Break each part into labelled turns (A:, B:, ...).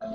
A: Hello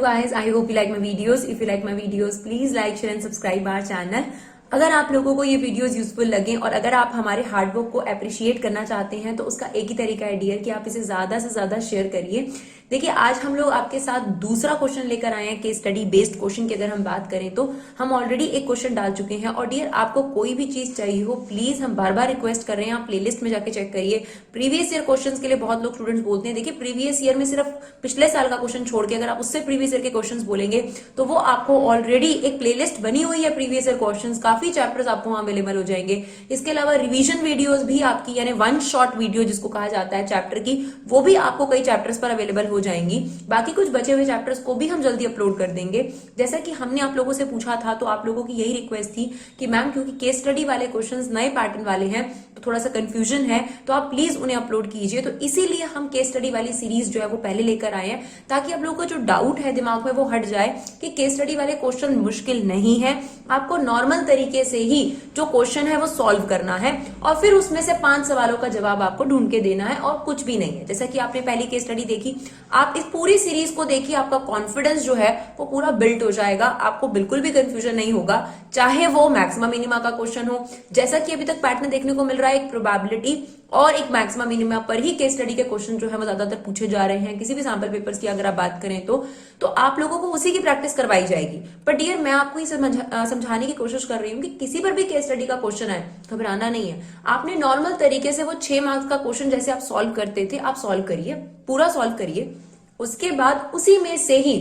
A: guys, I hope you like my videos. If you like my videos, please like, share and subscribe our channel. अगर आप लोगों को ये videos useful लगे और अगर आप हमारे हार्डवर्क को अप्रिशिएट करना चाहते हैं तो उसका एक ही तरीका है डियर कि आप इसे ज्यादा से ज्यादा शेयर करिए। देखिए आज हम लोग आपके साथ दूसरा क्वेश्चन लेकर आए हैं। केस स्टडी बेस्ड क्वेश्चन की अगर हम बात करें तो हम ऑलरेडी एक क्वेश्चन डाल चुके हैं। और डियर आपको कोई भी चीज चाहिए हो प्लीज हम बार बार रिक्वेस्ट कर रहे हैं, आप प्लेलिस्ट में जाके चेक करिए। प्रीवियस ईयर क्वेश्चन के लिए बहुत लोग स्टूडेंट्स बोलते हैं, देखिए प्रीवियस ईयर में सिर्फ पिछले साल का क्वेश्चन छोड़ के अगर आप उससे प्रीवियस ईयर के क्वेश्चन बोलेंगे तो वो आपको ऑलरेडी एक प्लेलिस्ट बनी हुई है प्रीवियस ईयर क्वेश्चन, काफी चैप्टर्स आपको अवेलेबल हो जाएंगे। इसके अलावा रिवीजन वीडियोस भी आपकी यानी वन शॉट वीडियो जिसको कहा जाता है चैप्टर की, वो भी आपको कई चैप्टर्स पर अवेलेबल हो जाएंगी। बाकी कुछ बचे हुए चैप्टर्स को भी हम जल्दी अपलोड कर देंगे। जैसा कि हमने आप लोगों से पूछा था तो आप लोगों की यही रिक्वेस्ट थी कि मैम क्योंकि केस स्टडी वाले क्वेश्चंस नए पैटर्न वाले हैं तो थोड़ा सा कंफ्यूजन है, तो आप प्लीज उन्हें अपलोड कीजिए। तो इसीलिए हम केस स्टडी वाली सीरीज जो है वो पहले लेकर आए हैं ताकि आप लोगों का जो डाउट है दिमाग में वो हट जाए कि केस स्टडी वाले क्वेश्चन मुश्किल नहीं है, आपको नॉर्मल तरीके से ही जो क्वेश्चन है वो सॉल्व करना है और फिर उसमें से 5 सवालों का जवाब आपको ढूंढ के देना है और कुछ भी नहीं है। जैसा कि आपने पहली केस स्टडी देखी, आप इस पूरी सीरीज को देखिए, आपका कॉन्फिडेंस जो है वो पूरा बिल्ट हो जाएगा, आपको बिल्कुल भी कंफ्यूजन नहीं होगा, चाहे वो मैक्सिमम मिनिमा का क्वेश्चन हो। जैसा कि अभी तक पैटर्न देखने को मिल रहा है, एक प्रोबेबिलिटी और एक मैक्सिमम मिनिमा पर ही केस स्टडी के क्वेश्चन जो है वो ज्यादातर पूछे जा रहे हैं किसी भी सैंपल पेपर्स की अगर आप बात करें तो आप लोगों को उसी की प्रैक्टिस करवाई जाएगी। पर डियर मैं आपको ये समझाने की कोशिश कर रही हूँ कि किसी पर भी केस स्टडी का क्वेश्चन आए घबराना नहीं है। आपने नॉर्मल तरीके से वो 6 मार्क्स का क्वेश्चन जैसे आप सॉल्व करते थे आप सॉल्व करिए, पूरा सॉल्व करिए। उसके बाद उसी में से ही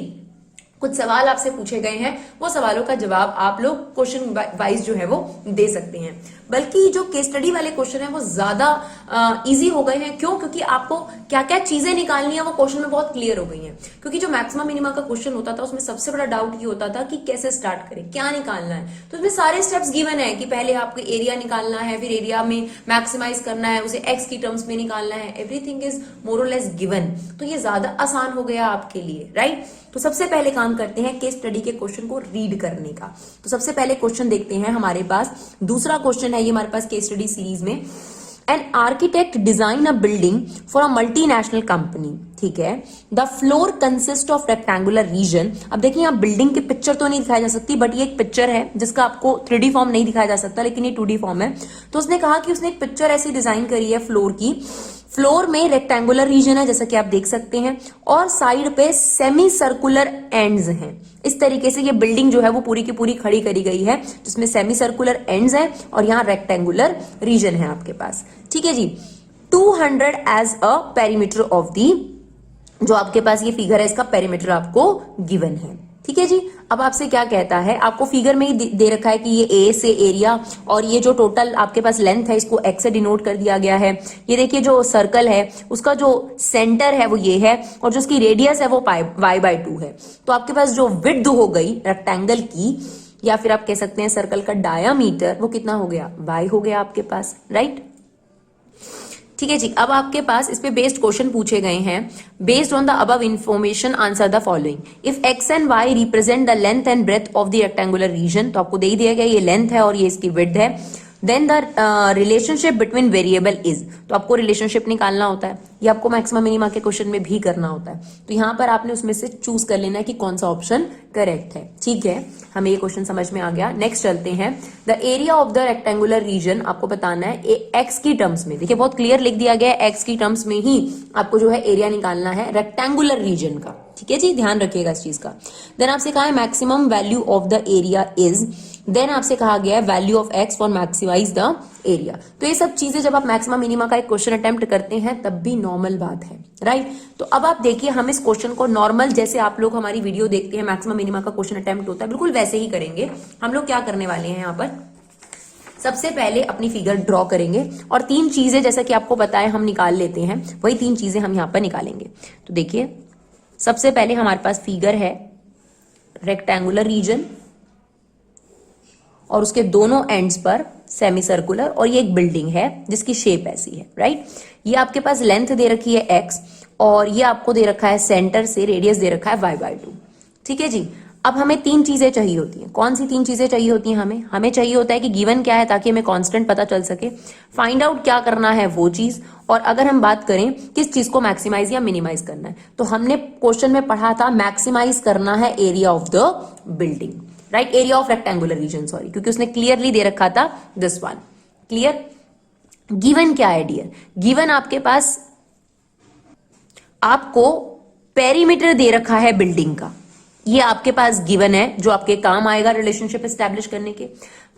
A: कुछ सवाल आपसे पूछे गए हैं, वो सवालों का जवाब आप लोग क्वेश्चन वाइज जो है वो दे सकते हैं। बल्कि जो केस स्टडी वाले क्वेश्चन है वो ज्यादा इजी हो गए हैं। क्यों? क्योंकि आपको क्या क्या चीजें निकालनी है वो क्वेश्चन में बहुत क्लियर हो गई हैं। क्योंकि जो मैक्सिमम मिनिमा का क्वेश्चन होता था उसमें सबसे बड़ा डाउट ये होता था कि कैसे स्टार्ट करें, क्या निकालना है। तो उसमें सारे स्टेप्स गिवन है कि पहले आपको एरिया निकालना है, फिर एरिया में मैक्सिमाइज करना है, उसे एक्स की टर्म्स में निकालना है, एवरीथिंग इज मोर और लेस गिवन। तो ये ज्यादा आसान हो गया आपके लिए, राइट। तो सबसे पहले काम करते हैं केस स्टडी के क्वेश्चन को रीड करने का। तो सबसे पहले क्वेश्चन देखते हैं हमारे पास, दूसरा क्वेश्चन है ये हमारे पास केस स्टडी सीरीज में। An architect design a building for a multinational company, ठीक है। The floor consist of rectangular reason. अब देखिए यहाँ बिल्डिंग की पिक्चर तो नहीं दिखाई जा सकती, बट ये एक पिक्चर है जिसका आपको 3D फॉर्म नहीं दिखाया जा सकता, लेकिन ये 2D फॉर्म है। तो उसने कहा कि उसने एक पिक्चर ऐसी डिजाइन करी है फ्लोर की। फ्लोर में रेक्टेंगुलर रीजन है जैसा कि आप देख सकते हैं और साइड पे सेमी सर्कुलर एंड्स हैं। इस तरीके से ये बिल्डिंग जो है वो पूरी की पूरी खड़ी करी गई है जिसमें सेमी सर्कुलर एंड्स हैं और यहाँ रेक्टेंगुलर रीजन है आपके पास, ठीक है जी। 200 as a perimeter of the, जो आपके पास ये फिगर है इसका पेरीमीटर आपको गिवन है, ठीक है जी। अब आपसे क्या कहता है, आपको फिगर में ही दे रखा है कि ये ए से एरिया और ये जो टोटल आपके पास लेंथ है इसको एक्स से डिनोट कर दिया गया है। ये देखिए जो सर्कल है उसका जो सेंटर है वो ये है और जो उसकी रेडियस है वो y/2 है। तो आपके पास जो विड्थ हो गई रेक्टेंगल की, या फिर आप कह सकते हैं सर्कल का डायामीटर, वो कितना हो गया, y हो गया आपके पास, राइट। ठीक है जी। अब आपके पास इस पे बेस्ड क्वेश्चन पूछे गए हैं। Based on the above information answer the following. If x and y represent the length and breadth of the rectangular region, तो आपको दे ही दिया गया ये लेंथ है और ये इसकी विड्थ है। Then the relationship between variable is, तो आपको रिलेशनशिप निकालना होता है, ये आपको मैक्सिमम मिनिमा के क्वेश्चन में भी करना होता है। तो यहां पर आपने उसमें से चूज कर लेना है कि कौन सा ऑप्शन करेक्ट है, ठीक है। हमें ये क्वेश्चन समझ में आ गया। नेक्स्ट चलते हैं, the area of the rectangular reason आपको बताना है एक्स की टर्म्स में। देखिए बहुत क्लियर लिख दिया गया है, एक्स की टर्म्स में ही आपको जो है एरिया निकालना है रेक्टेंगुलर रीजन का, ठीक है जी, ध्यान रखिएगा इस चीज का। देन आपसे कहा है maximum value of the area is, then आपसे कहा गया है value of x for maximize the area. तो ये सब चीजें जब आप मैक्सिमम मिनिमा का एक क्वेश्चन अटेम्प्ट करते हैं तब भी नॉर्मल बात है, राइट। तो अब आप देखिए हम इस क्वेश्चन को नॉर्मल जैसे आप लोग हमारी वीडियो देखते हैं मैक्सिमम मिनिमा का क्वेश्चन अटेम्प्ट होता है बिल्कुल वैसे ही करेंगे। हम लोग क्या करने वाले हैं यहाँ पर, सबसे पहले अपनी फिगर ड्रॉ करेंगे और 3 चीजें जैसा कि आपको पता है हम निकाल लेते हैं, वही 3 चीजें हम यहाँ पर निकालेंगे। तो देखिए सबसे पहले हमारे पास फिगर है रेक्टेंगुलर रीजन और उसके दोनों एंड्स पर सेमी सर्कुलर, और ये एक बिल्डिंग है जिसकी शेप ऐसी है, राइट। ये आपके पास लेंथ दे रखी है x और ये आपको दे रखा है सेंटर से रेडियस दे रखा है y/2, ठीक है जी। अब हमें 3 चीजें चाहिए होती हैं। कौन सी 3 चीजें चाहिए होती हैं? हमें चाहिए होता है कि गिवन क्या है ताकि हमें कांस्टेंट पता चल सके, फाइंड आउट क्या करना है वो चीज, और अगर हम बात करें किस चीज को मैक्सिमाइज या मिनिमाइज करना है, तो हमने क्वेश्चन में पढ़ा था मैक्सिमाइज करना है area of the building, right, area of rectangular reason, sorry, क्योंकि उसने क्लियरली दे रखा था दिस वन। क्लियर? गिवन क्या है डियर? गिवन आपके पास आपको पेरीमीटर दे रखा है बिल्डिंग का, ये आपके पास गिवन है जो आपके काम आएगा रिलेशनशिप एस्टैब्लिश करने के।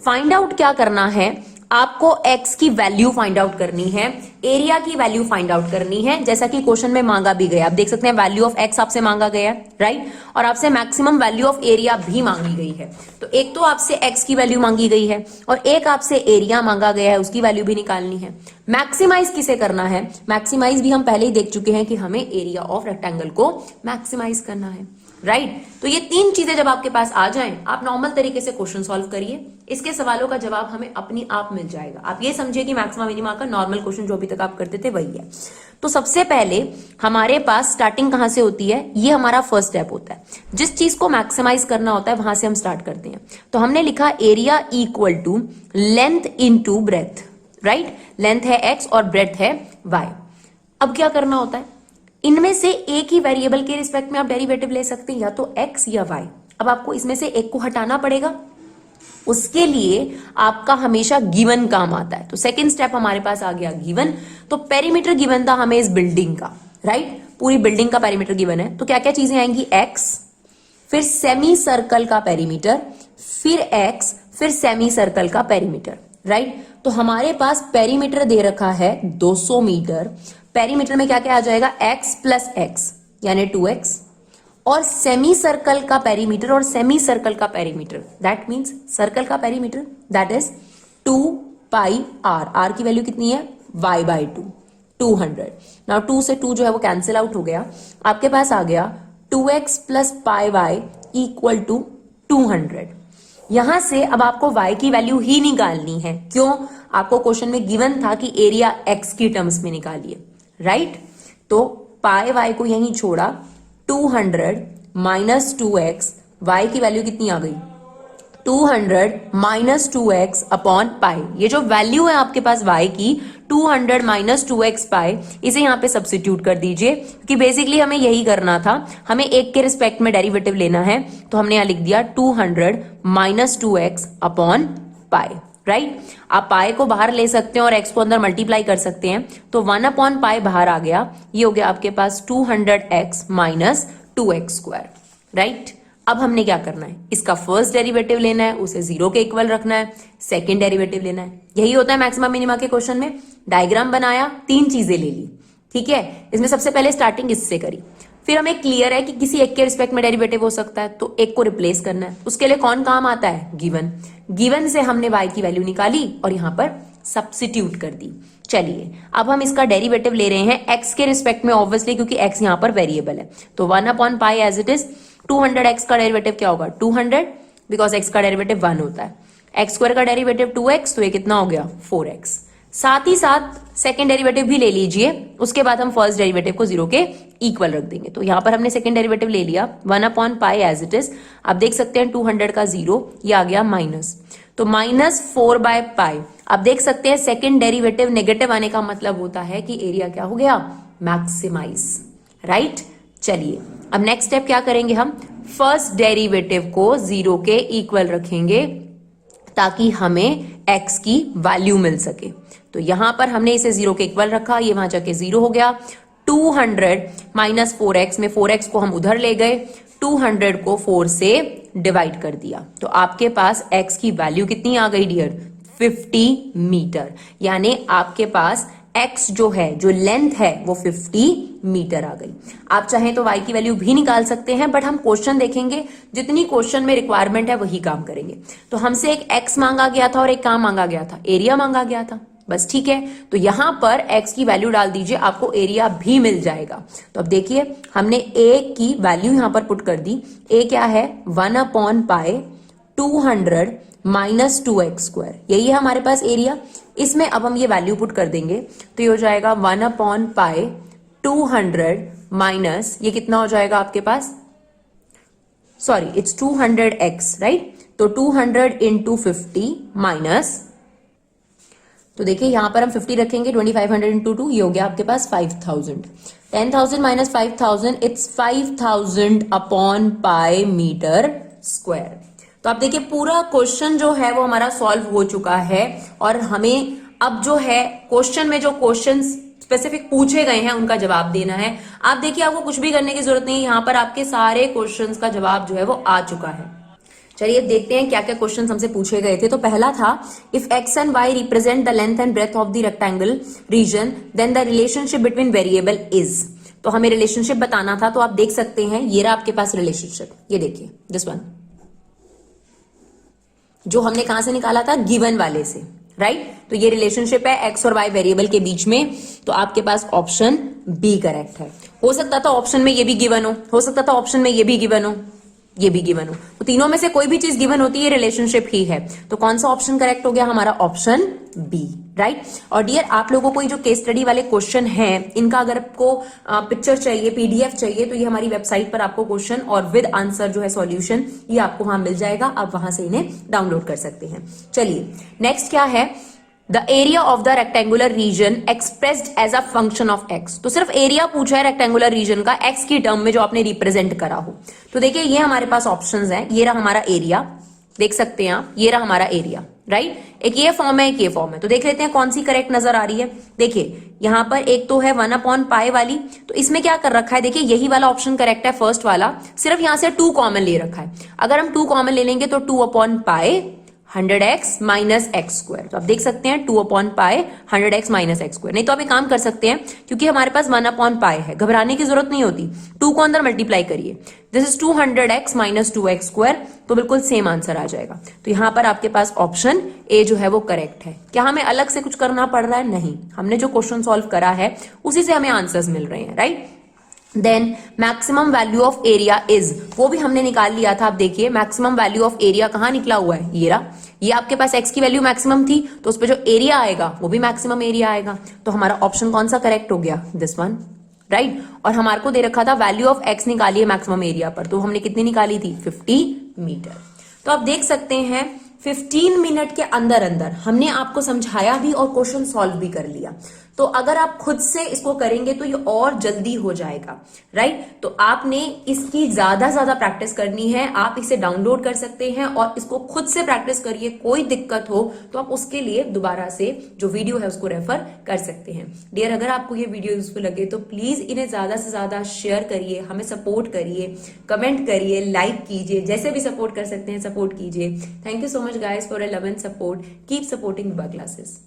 A: फाइंड आउट क्या करना है? आपको x की वैल्यू फाइंड आउट करनी है, एरिया की वैल्यू फाइंड आउट करनी है, जैसा कि क्वेश्चन में मांगा भी गया। आप देख सकते हैं वैल्यू ऑफ x आपसे मांगा गया, राइट, और आपसे मैक्सिमम वैल्यू ऑफ एरिया भी मांगी गई है। तो एक तो आपसे x की वैल्यू मांगी गई है और एक आपसे एरिया मांगा गया है, उसकी वैल्यू भी निकालनी है। मैक्सिमाइज किसे करना है? मैक्सिमाइज भी हम पहले ही देख चुके हैं कि हमें एरिया ऑफ रेक्टेंगल को मैक्सिमाइज करना है, राइट। तो ये 3 चीजें जब आपके पास आ जाएं, आप नॉर्मल तरीके से क्वेश्चन सॉल्व करिए, इसके सवालों का जवाब हमें अपनी आप मिल जाएगा। आप ये समझिए कि मैक्सिमा मिनिमा का नॉर्मल क्वेश्चन जो अभी तक आप करते थे वही है। तो सबसे पहले हमारे पास स्टार्टिंग कहां से होती है? ये हमारा फर्स्ट स्टेप होता है। जिस चीज को मैक्सिमाइज करना होता है वहां से हम स्टार्ट करते हैं। तो हमने लिखा area equal to length into breadth, right, length है x और ब्रेथ है y। अब क्या करना होता है? इनमें से एक ही वेरिएबल के रिस्पेक्ट में आप डेरिवेटिव ले सकते हैं, या तो x या y। अब आपको इसमें से एक को हटाना पड़ेगा, उसके लिए आपका हमेशा गिवन काम आता है। तो सेकंड स्टेप हमारे पास आ गया गिवन। तो पेरीमीटर गिवन था हमें इस बिल्डिंग का, राइट, पूरी बिल्डिंग का पेरीमीटर गिवन है। तो क्या क्या चीजें आएंगी? x, फिर सेमी सर्कल का पेरीमीटर, फिर x, फिर सेमी सर्कल का पेरीमीटर, राइट। तो हमारे पास पेरीमीटर दे रखा है 200 मीटर। पेरीमीटर में क्या क्या आ जाएगा? x प्लस एक्स यानी 2x, और सेमी सर्कल का पेरीमीटर और सेमी सर्कल का पेरीमीटर, दैट मींस सर्कल का perimeter that is 2 pi r। r की वैल्यू कितनी है? y by 2, 200। नाउ 2 से 2 जो है वो कैंसिल आउट हो गया, आपके पास आ गया 2x plus pi y equal to 200। यहां से अब आपको y की वैल्यू ही निकालनी है। क्यों? आपको क्वेश्चन में गिवन था कि एरिया x की टर्म्स में निकालिए, राइट। तो पाई वाई को यहीं छोड़ा, 200 माइनस 2x, y की वैल्यू कितनी आ गई? 200 माइनस 2x अपॉन पाई। ये जो वैल्यू है आपके पास y की 200 माइनस 2x पाई, इसे यहाँ पे सब्स्टिट्यूट कर दीजिए, क्योंकि बेसिकली हमें यही करना था, हमें एक के रिस्पेक्ट में डेरिवेटिव लेना है। तो हमने यहाँ लिख दिया 200 minus 2x upon pi, right. आप पाई को बाहर ले सकते हैं और x को अंदर मल्टीप्लाई कर सकते हैं। तो 1 अपॉन पाई बाहर आ गया, ये हो गया आपके पास 200x minus 2x square, right. अब हमने क्या करना है? इसका फर्स्ट डेरिवेटिव लेना है, उसे 0 के इक्वल रखना है, सेकंड डेरिवेटिव लेना है। यही होता है मैक्सिमा मिनिमा के क्वेश्चन में। डायग्राम बनाया, 3 चीजें ले ली, ठीक है। इसमें सबसे पहले स्टार्टिंग इससे करी, फिर हमें क्लियर है कि किसी एक के रिस्पेक्ट में डेरिवेटिव हो सकता है, तो एक को रिप्लेस करना है। उसके लिए कौन काम आता है? गिवन। गिवन से हमने y की वैल्यू निकाली और यहां पर सब्स्टिट्यूट कर दी। चलिए अब हम इसका डेरिवेटिव ले रहे हैं x के रिस्पेक्ट में, ऑब्वियसली क्योंकि x यहां पर वेरिएबल है। तो 1 upon pi as it is, 200x का डेरिवेटिव क्या होगा? 200, बिकॉज x का डेरिवेटिव 1 होता है। x स्क्वायर का डेरिवेटिव 2x, तो ये कितना हो गया? 4x। साथ ही साथ सेकेंड डेरिवेटिव भी ले लीजिए, उसके बाद हम फर्स्ट डेरिवेटिव को 0 के इक्वल रख देंगे। तो यहां पर हमने सेकेंड डेरिवेटिव ले लिया 1 upon pi as it is. आप देख सकते हैं 200 का 0, ये आ गया माइनस, तो माइनस 4 बाय पाई। आप देख सकते हैं सेकेंड डेरिवेटिव नेगेटिव आने का मतलब होता है कि एरिया क्या हो गया? Maximize, right. चलिए अब नेक्स्ट स्टेप क्या करेंगे? हम फर्स्ट डेरिवेटिव को 0 के इक्वल रखेंगे ताकि हमें x की वैल्यू मिल सके। तो यहां पर हमने इसे 0 के इक्वल रखा, ये वहां जाके 0 हो गया। 200 माइनस 4x में 4x को हम उधर ले गए, 200 को 4 से डिवाइड कर दिया, तो आपके पास x की वैल्यू कितनी आ गई डियर? 50 मीटर। यानी आपके पास x जो है, जो लेंथ है, वो 50 मीटर आ गई। आप चाहें तो y की वैल्यू भी निकाल सकते हैं, बट हम क्वेश्चन देखेंगे, जितनी क्वेश्चन में रिक्वायरमेंट है वही काम करेंगे। तो हमसे एक x मांगा गया था और एक काम मांगा गया था, एरिया मांगा गया था, बस, ठीक है। तो यहां पर x की वैल्यू डाल दीजिए, आपको एरिया भी मिल जाएगा। तो अब देखिए हमने a की वैल्यू यहां पर पुट कर दी। a क्या है? 1 अपॉन पाई 200 माइनस 2x स्क्वायर, यही है हमारे पास एरिया। इसमें अब हम ये वैल्यू पुट कर देंगे, तो ये हो जाएगा 1 अपॉन पाई 200 माइनस, ये कितना हो जाएगा आपके पास? Sorry it's 200x, right. तो 200 इंटू 50 माइनस, तो देखिए यहां पर हम 50 रखेंगे, 2500 इंटू 2, ये हो गया आपके पास 5000। 10,000 minus 5000, it's 5000 upon pi meter square. तो आप देखिए पूरा क्वेश्चन जो है वो हमारा सॉल्व हो चुका है, और हमें अब जो है क्वेश्चन में जो क्वेश्चन स्पेसिफिक पूछे गए हैं उनका जवाब देना है। आप देखिए आपको कुछ भी करने की जरूरत नहीं है, यहां पर आपके सारे क्वेश्चंस का जवाब जो है वो आ चुका है। चलिए देखते हैं क्या क्या क्वेश्चन हमसे पूछे गए थे। तो पहला था, if x and y represent the length and breadth of the rectangle region then the relationship between variable is. तो हमें रिलेशनशिप बताना था, तो आप देख सकते हैं ये रहा आपके पास रिलेशनशिप, ये देखिए दिस वन, जो हमने कहां से निकाला था, गिवन वाले से, राइट। तो ये रिलेशनशिप है एक्स और वाई वेरिएबल के बीच में। तो आपके पास ऑप्शन बी करेक्ट है। हो सकता था ऑप्शन में ये भी गिवन हो सकता था ऑप्शन में ये भी गिवन हो, ये भी गिवन हो, तो तीनों में से कोई भी चीज गिवन होती है, रिलेशनशिप ही है। तो कौन सा ऑप्शन करेक्ट हो गया हमारा, ऑप्शन बी, राइट। और डियर आप लोगों को ये जो केस स्टडी वाले क्वेश्चन हैं, इनका अगर आपको पिक्चर चाहिए, पीडीएफ चाहिए, तो ये हमारी वेबसाइट पर आपको क्वेश्चन और विद आंसर जो है सॉल्यूशन, ये आपको वहां मिल जाएगा, आप वहां से इन्हें डाउनलोड कर सकते हैं। चलिए नेक्स्ट क्या है, the area of the rectangular region expressed as a function of x. तो सिर्फ एरिया पूछा है रेक्टेंगुलर रीजन का एक्स की टर्म में जो आपने रिप्रेजेंट करा हो। तो देखिए ये हमारे पास ऑप्शंस हैं, ये रहा हमारा एरिया, देख सकते हैं आप, ये रहा हमारा एरिया, राइट। एक ये फॉर्म है, एक ये फॉर्म है। तो देख लेते हैं कौन सी करेक्ट नजर आ रही है। देखिए यहां पर एक तो है 1/पाई वाली, तो इसमें क्या कर रखा है, देखिए यही वाला ऑप्शन करेक्ट है, फर्स्ट वाला। सिर्फ यहां से 2 कॉमन ले रखा है। अगर हम 2 कॉमन ले लेंगे तो 2/पाई 100x माइनस एक्स स्क्वायर। तो आप देख सकते हैं 2/पाई 100x माइनस एक्स स्क्वायर। नहीं तो आप एक काम कर सकते हैं, क्योंकि हमारे पास 1/पाई है, घबराने की जरूरत नहीं होती, 2 को अंदर मल्टीप्लाई करिए, this is 200x minus 2x square, तो बिल्कुल सेम आंसर आ जाएगा। तो यहां पर आपके पास ऑप्शन ए जो है वो करेक्ट है। क्या हमें अलग से कुछ करना पड़ रहा है, नहीं, हमने जो क्वेश्चन सॉल्व करा है उसी से हमें आंसर्स मिल रहे हैं, right. Then maximum value of area is, वो भी हमने निकाल लिया था। आप देखिए मैक्सिमम वैल्यू ऑफ एरिया कहां निकला हुआ है, ये रहा, ये आपके पास एक्स की वैल्यू मैक्सिमम थी, तो उस पर जो एरिया आएगा वो भी मैक्सिमम एरिया आएगा। तो हमारा ऑप्शन कौन सा करेक्ट हो गया, दिस वन, राइट। और हमारे को दे रखा था वैल्यू ऑफ एक्स निकालिए मैक्सिमम एरिया पर, तो हमने कितनी निकाली थी, 50 मीटर। तो आप देख सकते हैं 15 मिनट के अंदर अंदर हमने आपको समझाया भी और क्वेश्चन सॉल्व भी कर लिया। तो अगर आप खुद से इसको करेंगे तो ये और जल्दी हो जाएगा, राइट। तो आपने इसकी ज्यादा प्रैक्टिस करनी है। आप इसे डाउनलोड कर सकते हैं और इसको खुद से प्रैक्टिस करिए। कोई दिक्कत हो तो आप उसके लिए दोबारा से जो वीडियो है उसको रेफर कर सकते हैं। डियर अगर आपको ये वीडियो यूजफुल लगे तो प्लीज इन्हें ज्यादा से ज्यादा शेयर करिए, हमें सपोर्ट करिए, कमेंट करिए, लाइक कीजिए, जैसे भी सपोर्ट कर सकते हैं सपोर्ट कीजिए। Thank you so much guys for your love and support. Keep supporting Vibha classes.